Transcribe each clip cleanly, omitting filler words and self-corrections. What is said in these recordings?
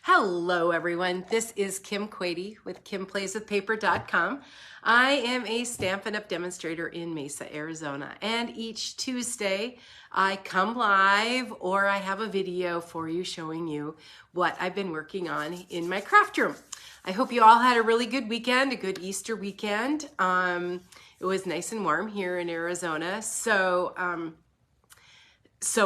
Hello everyone, this is Kim Quady with KimPlaysWithPaper.com. I am a Stampin' Up! Demonstrator in Mesa, Arizona, and each Tuesday I come live or I have a video for you showing you what I've been working on in my craft room. I hope you all had a really good weekend, a good Easter weekend. It was nice and warm here in Arizona, so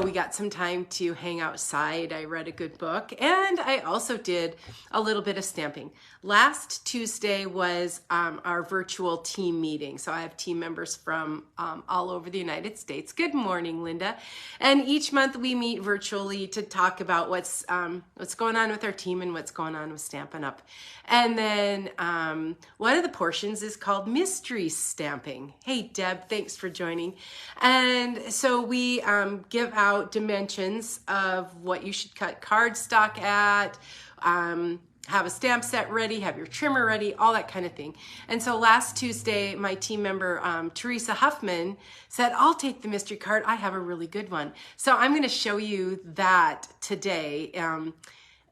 we got some time to hang outside. I read a good book, and I also did a little bit of stamping. Last Tuesday was our virtual team meeting. So I have team members from all over the United States. Good morning, Linda. And each month we meet virtually to talk about what's going on with our team and what's going on with Stampin' Up. And then one of the portions is called Mystery Stamping. Hey, Deb, thanks for joining. And so we give out dimensions of what you should cut cardstock at, have a stamp set ready, have your trimmer ready, all that kind of thing. And so last Tuesday, my team member, Teresa Huffman, said, I'll take the mystery card. I have a really good one. So I'm going to show you that today. I'm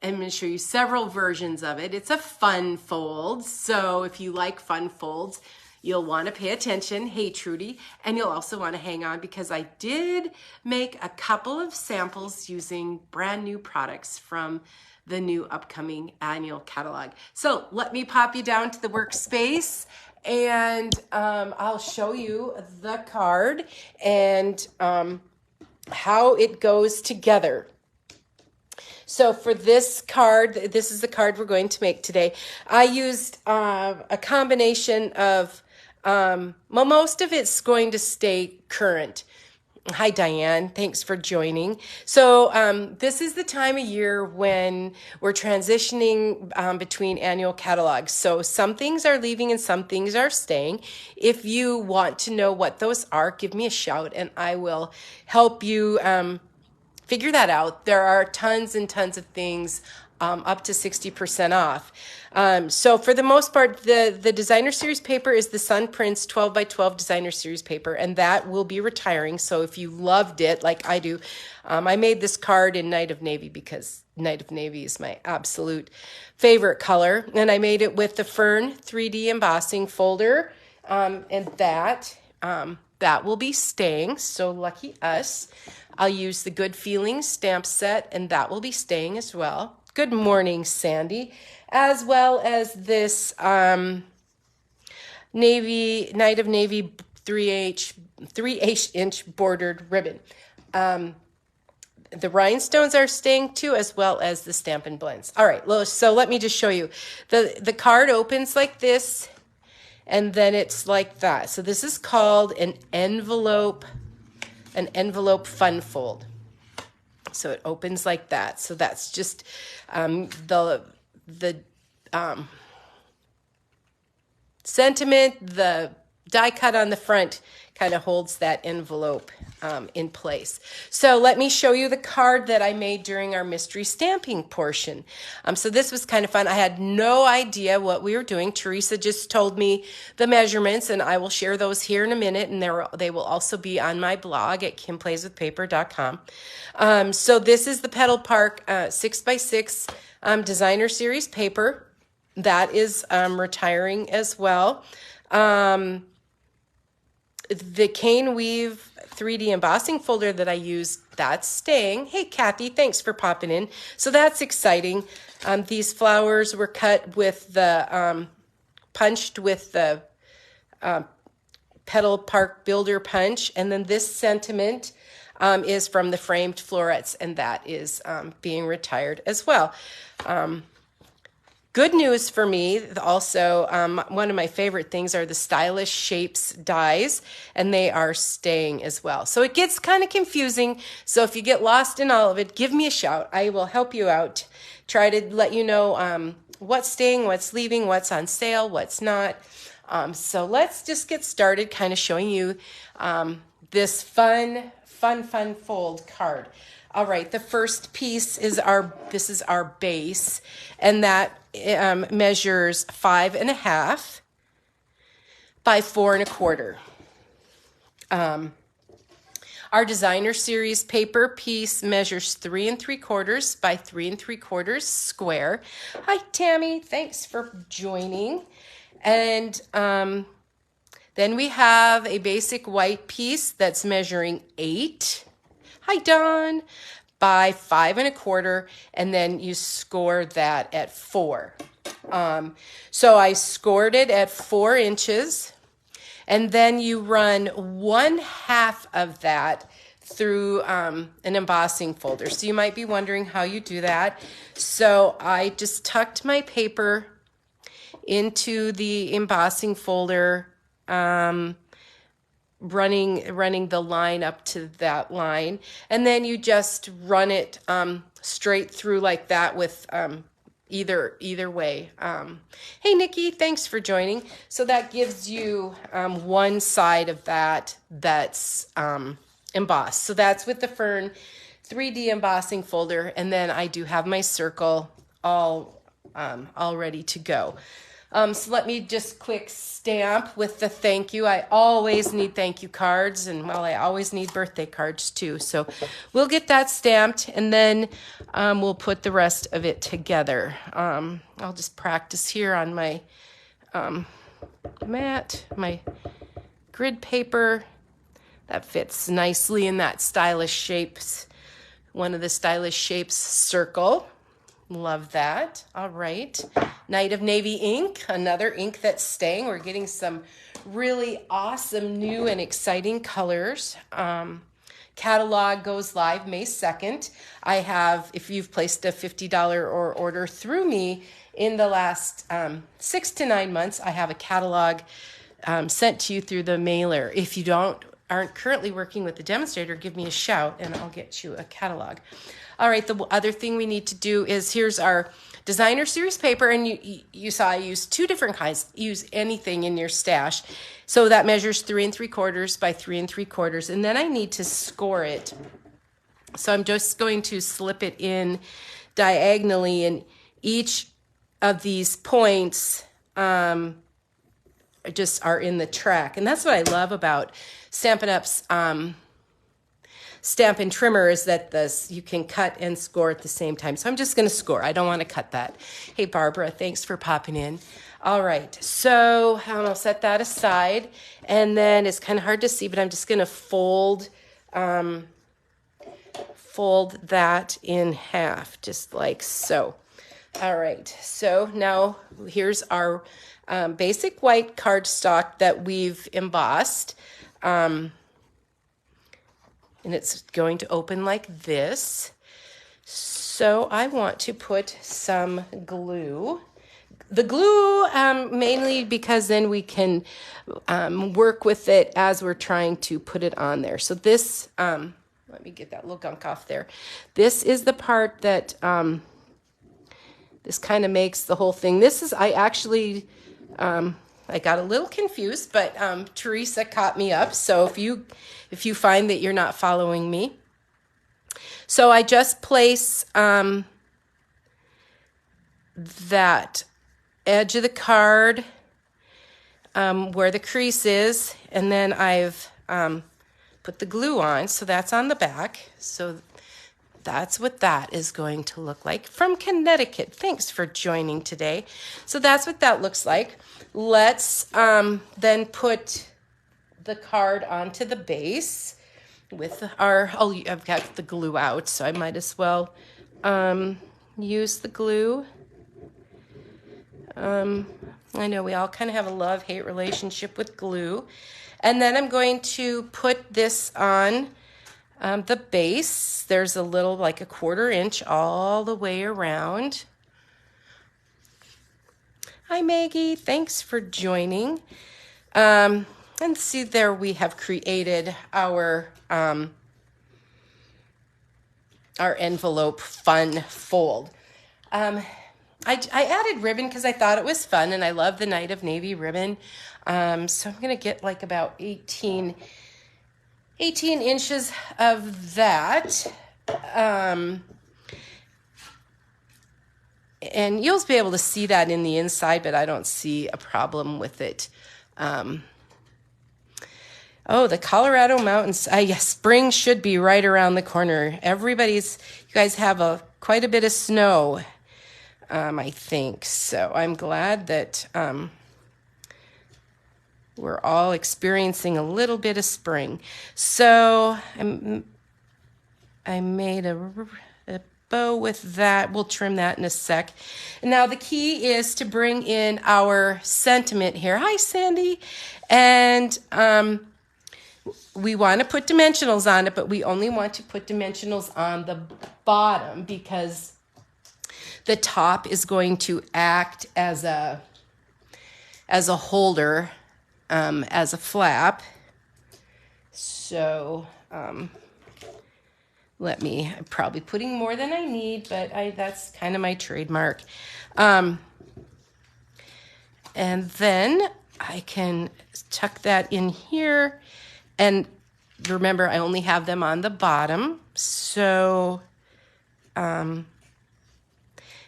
going to show you several versions of it. It's a fun fold. So if you like fun folds, you'll want to pay attention. Hey, Trudy. And you'll also want to hang on because I did make a couple of samples using brand new products from the new upcoming annual catalog. So let me pop you down to the workspace and I'll show you the card and how it goes together. So for this card, this is the card we're going to make today. I used a combination of, well, most of it's going to stay current. Hi, Diane. Thanks for joining. So this is the time of year when we're transitioning between annual catalogs. So some things are leaving and some things are staying. If you want to know what those are, give me a shout and I will help you figure that out. There are tons and tons of things up to 60% off. So for the most part, the designer series paper is the Sun Prince 12 by 12 designer series paper, and that will be retiring. So if you loved it, like I do, I made this card in Night of Navy because Night of Navy is my absolute favorite color. And I made it with the Fern 3D embossing folder, and that will be staying. So lucky us. I'll use the Good Feelings stamp set, and that will be staying as well. Good morning, Sandy, as well as this Navy Night of Navy 3/8 inch bordered ribbon. The rhinestones are staying too, as well as the Stampin' Blends. All right, so let me just show you. The card opens like this, and then it's like that. So this is called an envelope fun fold. So it opens like that. So that's just the sentiment, the die cut on the front kind of holds that envelope in place. So let me show you the card that I made during our mystery stamping portion. So this was kind of fun. I had no idea what we were doing. Teresa just told me the measurements, and I will share those here in a minute, and they will also be on my blog at KimPlaysWithPaper.com. So this is the Petal Park 6x6 designer series paper. That is retiring as well. The Cane Weave 3D embossing folder that I used, that's staying. Hey, Kathy, thanks for popping in. So that's exciting. These flowers were cut with the, punched with the Petal Park Builder Punch. And then this sentiment is from the framed florets, and that is being retired as well. Good news for me, also, one of my favorite things are the Stylish Shapes dies, and they are staying as well. So it gets kind of confusing, so if you get lost in all of it, give me a shout. I will help you out, try to let you know what's staying, what's leaving, what's on sale, what's not. So let's just get started kind of showing you this fun fold card. All right, the first piece is this is our base, and that measures 5.5 by 4 1/4. Our designer series paper piece measures 3 3/4 by 3 3/4 square. Hi, Tammy. Thanks for joining. And then we have a basic white piece that's measuring 8. Hi, Dawn. By 5 1/4, and then you score that at 4. So I scored it at 4 inches, and then you run 1/2 of that through an embossing folder. So you might be wondering how you do that. So I just tucked my paper into the embossing folder, running the line up to that line, and then you just run it straight through like that with either way. Hey Nikki, thanks for joining. So that gives you one side of that's embossed. So that's with the Fern 3D embossing folder, and then I do have my circle all ready to go. So let me just quick stamp with the thank you. I always need thank you cards, and well, I always need birthday cards too. So we'll get that stamped, and then we'll put the rest of it together. I'll just practice here on my mat, my grid paper. That fits nicely in that stylish shapes, one of the stylish shapes, circle. Love that. All right. Night of Navy ink, another ink that's staying. We're getting some really awesome new and exciting colors. Catalog goes live May 2nd. I have, if you've placed a $50 or order through me in the last 6 to 9 months, I have a catalog sent to you through the mailer. If you aren't currently working with the Demonstrator, give me a shout and I'll get you a catalog. All right, the other thing we need to do is, here's our designer series paper, and you saw I used 2 different kinds. Use anything in your stash. So that measures 3 3/4 by 3 3/4, and then I need to score it. So I'm just going to slip it in diagonally, and each of these points just are in the track. And that's what I love about Stampin' Up's Stampin' Trimmer, is that you can cut and score at the same time. So I'm just going to score. I don't want to cut that. Hey, Barbara, thanks for popping in. All right, so I'll set that aside. And then it's kind of hard to see, but I'm just going to fold that in half, just like so. All right, so now here's our basic white cardstock that we've embossed. And it's going to open like this. So I want to put some glue. The glue, mainly because then we can work with it as we're trying to put it on there. So this, let me get that little gunk off there. This is the part that, this kind of makes the whole thing. This is, I actually, I got a little confused, but Teresa caught me up. So if you find that you're not following me, so I just place that edge of the card where the crease is, and then I've put the glue on. So that's on the back. So that's what that is going to look like. From Connecticut. Thanks for joining today. So that's what that looks like. Let's then put the card onto the base with I've got the glue out, so I might as well use the glue. I know we all kind of have a love-hate relationship with glue. And then I'm going to put this on the base. There's a little, like a 1/4 inch all the way around. Hi, Maggie. Thanks for joining. And see, there we have created our envelope fun fold. I added ribbon because I thought it was fun, and I love the Night of Navy ribbon. So I'm going to get like about 18 inches of that. And you'll be able to see that in the inside, but I don't see a problem with it. Oh, the Colorado mountains. Yes, spring should be right around the corner. You guys have quite a bit of snow, I think. So I'm glad that we're all experiencing a little bit of spring. So I made a bow with that. We'll trim that in a sec. And now the key is to bring in our sentiment here. Hi, Sandy. And we want to put dimensionals on it, but we only want to put dimensionals on the bottom because the top is going to act as a holder, as a flap. So I'm probably putting more than I need, but that's kind of my trademark. And then I can tuck that in here. And remember, I only have them on the bottom. So, and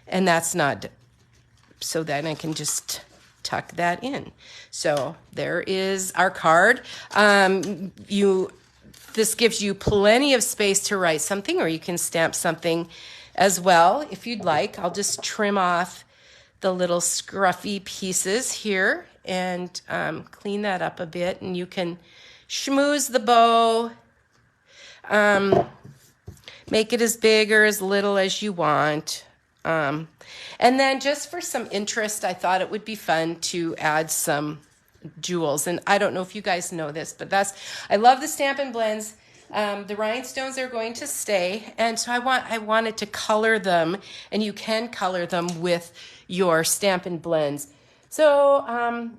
that's not, so then I can just tuck that in. So there is our card. This gives you plenty of space to write something, or you can stamp something as well if you'd like. I'll just trim off the little scruffy pieces here and clean that up a bit, and you can schmooze the bow, make it as big or as little as you want. And then just for some interest, I thought it would be fun to add some jewels. And I don't know if you guys know this, but I love the Stampin' Blends. The rhinestones are going to stay. And so I wanted to color them, and you can color them with your Stampin' Blends. So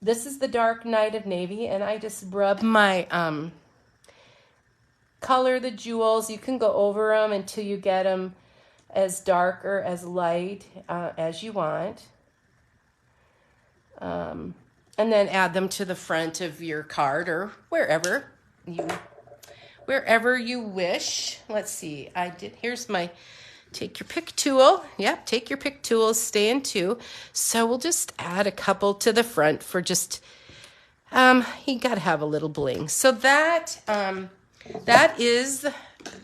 this is the dark Night of Navy, and I just rub my, color the jewels. You can go over them until you get them as dark or as light as you want. And then add them to the front of your card or wherever you wish. Let's see. Here's my take your pick tool. Yep, take your pick tool, stay in two. So we'll just add a couple to the front for just, you gotta have a little bling. So that is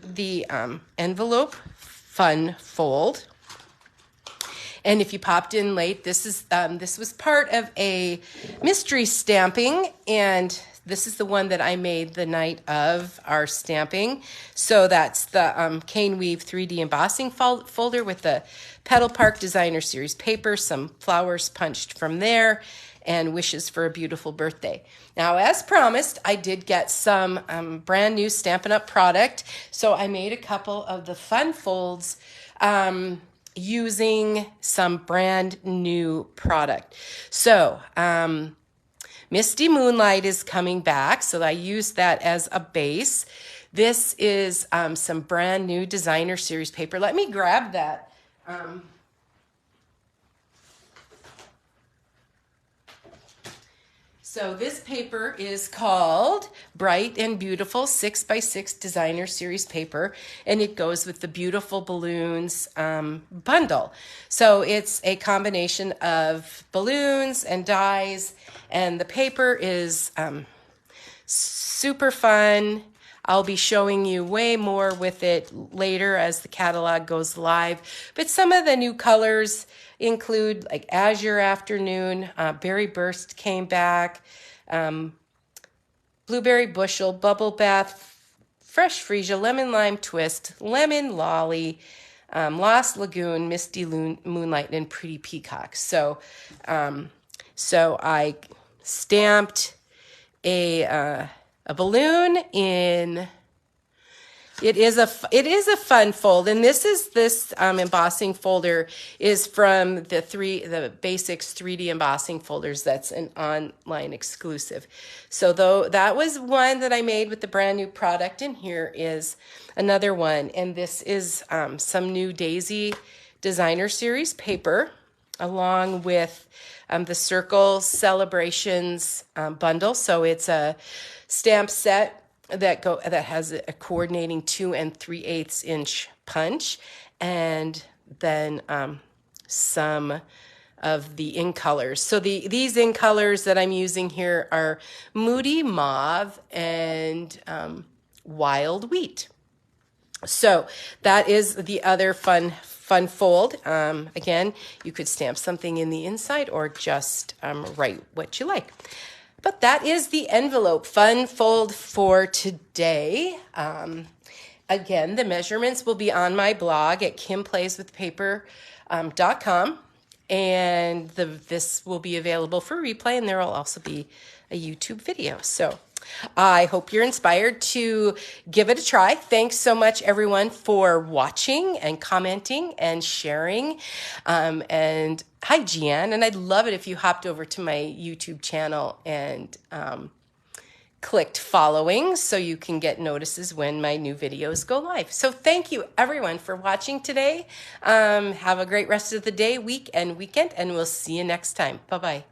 the envelope fun fold. And if you popped in late, this was part of a mystery stamping, and this is the one that I made the night of our stamping. So that's the Cane Weave 3D embossing folder with the Petal Park Designer Series paper, some flowers punched from there, and wishes for a beautiful birthday. Now, as promised, I did get some brand new Stampin' Up! Product, so I made a couple of the fun folds using some brand new product. So, Misty Moonlight is coming back, so I used that as a base. This is some brand new Designer Series paper. Let me grab that. So this paper is called Bright and Beautiful 6x6 Designer Series paper, and it goes with the Beautiful Balloons bundle. So it's a combination of balloons and dies, and the paper is super fun. I'll be showing you way more with it later as the catalog goes live. But some of the new colors include like Azure Afternoon, Berry Burst came back, Blueberry Bushel, Bubble Bath, Fresh Freesia, Lemon Lime Twist, Lemon Lolly, Lost Lagoon, Misty Moonlight, and Pretty Peacock. So I stamped a balloon in. It is a fun fold, and this embossing folder is from the Basics 3D embossing folders. That's an online exclusive. So that was one that I made with the brand new product, and here is another one, and this is some new Daisy Designer Series paper, along with the Circle Celebrations bundle. So it's a stamp set that has a coordinating 2 3/8 inch punch, and then some the ink colors. So these ink colors that I'm using here are Moody Mauve and Wild Wheat. So that is the other fun fold. Again, you could stamp something in the inside or just write what you like. But that is the envelope fun fold for today. Again, the measurements will be on my blog at kimplayswithpaper.com. And this will be available for replay, and there will also be a YouTube video. So I hope you're inspired to give it a try. Thanks so much, everyone, for watching and commenting and sharing. And hi, Jeanne. And I'd love it if you hopped over to my YouTube channel and clicked following so you can get notices when my new videos go live. So thank you, everyone, for watching today. Have a great rest of the day, week, and weekend, and we'll see you next time. Bye-bye.